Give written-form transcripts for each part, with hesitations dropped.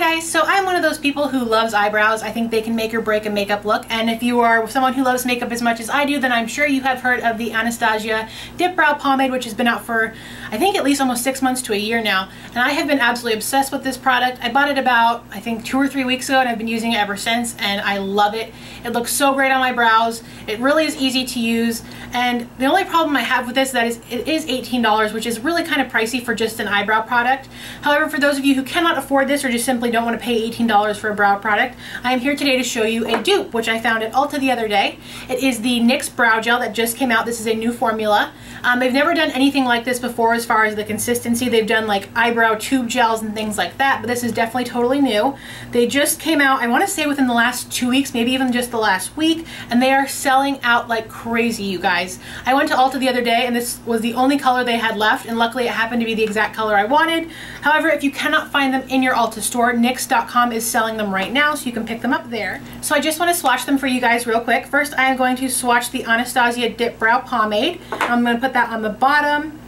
guys, so I'm one of those people who loves eyebrows. I think they can make or break a makeup look, and if you are someone who loves makeup as much as I do, then I'm sure you have heard of the Anastasia Dipbrow Pomade, which has been out for I think at least almost 6 months to a year now, and I have been absolutely obsessed with this product. I bought it about I think 2 or 3 weeks ago, and I've been using it ever since, and I love it. It looks so great on my brows. It really is easy to use, and the only problem I have with this is it is $18, which is really kind of pricey for just an eyebrow product. However, for those of you who cannot afford this or just simply don't want to pay $18 for a brow product, I am here today to show you a dupe, which I found at Ulta the other day. It is the NYX Brow Gel that just came out. This is a new formula. They've never done anything like this before as far as the consistency. They've done like eyebrow tube gels and things like that, but this is definitely totally new. They just came out, I want to say within the last 2 weeks, maybe even just the last week, and they are selling out like crazy, you guys. I went to Ulta the other day and this was the only color they had left, and luckily it happened to be the exact color I wanted. However, if you cannot find them in your Ulta store, NYX.com is selling them right now, so you can pick them up there. So I just want to swatch them for you guys real quick. First, I am going to swatch the Anastasia Dipbrow Pomade. I'm going to put that on the bottom,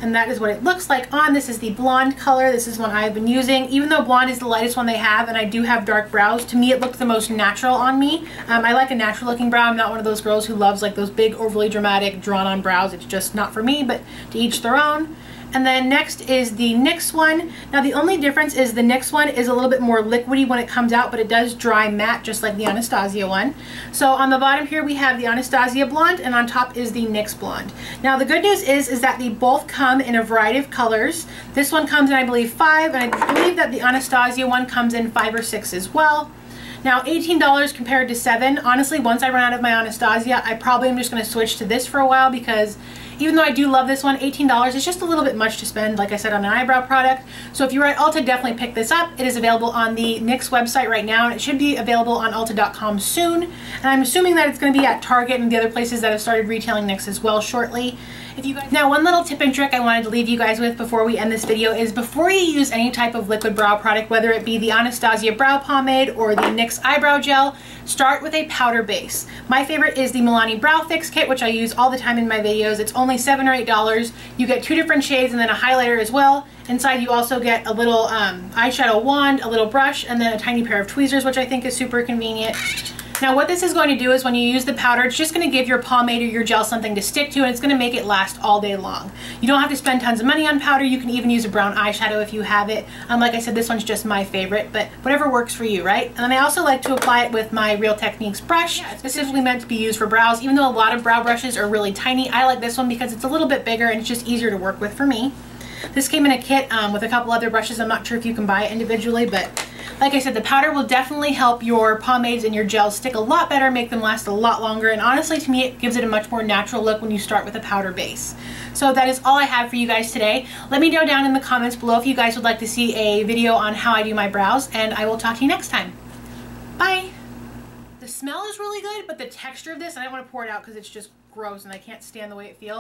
and that is what it looks like on. This is the blonde color. This is one I've been using. Even though blonde is the lightest one they have, and I do have dark brows, to me it looks the most natural on me. I like a natural looking brow. I'm not one of those girls who loves like those big overly dramatic drawn on brows. It's just not for me, but to each their own. And then next is the NYX one. Now the only difference is the NYX one is a little bit more liquidy when it comes out, but it does dry matte just like the Anastasia one. So on the bottom here we have the Anastasia Blonde, and on top is the NYX Blonde. Now the good news is that they both come in a variety of colors. This one comes in I believe 5, and I believe that the Anastasia one comes in 5 or 6 as well. Now $18 compared to $7. Honestly, once I run out of my Anastasia, I probably am just going to switch to this for a while, because even though I do love this one, $18 is just a little bit much to spend, like I said, on an eyebrow product. So if you're at Ulta, definitely pick this up. It is available on the NYX website right now, and it should be available on Ulta.com soon. And I'm assuming that it's going to be at Target and the other places that have started retailing NYX as well shortly. Now, one little tip and trick I wanted to leave you guys with before we end this video is before you use any type of liquid brow product, whether it be the Anastasia Brow Pomade or the NYX Eyebrow Gel, start with a powder base. My favorite is the Milani Brow Fix Kit, which I use all the time in my videos. It's only $7 or $8. You get 2 different shades and then a highlighter as well. Inside you also get a little eyeshadow wand, a little brush, and then a tiny pair of tweezers, which I think is super convenient. Now what this is going to do is when you use the powder, it's just going to give your pomade or your gel something to stick to, and it's going to make it last all day long. You don't have to spend tons of money on powder. You can even use a brown eyeshadow if you have it. Like I said, this one's just my favorite, but whatever works for you, right? And then I also like to apply it with my Real Techniques brush. It's specifically meant to be used for brows. Even though a lot of brow brushes are really tiny, I like this one because it's a little bit bigger and it's just easier to work with for me. This came in a kit with a couple other brushes. I'm not sure if you can buy it individually, but like I said, the powder will definitely help your pomades and your gels stick a lot better, make them last a lot longer, and honestly to me it gives it a much more natural look when you start with a powder base. So that is all I have for you guys today. Let me know down in the comments below if you guys would like to see a video on how I do my brows, and I will talk to you next time. Bye! The smell is really good, but the texture of this, and I don't want to pour it out because it's just gross and I can't stand the way it feels.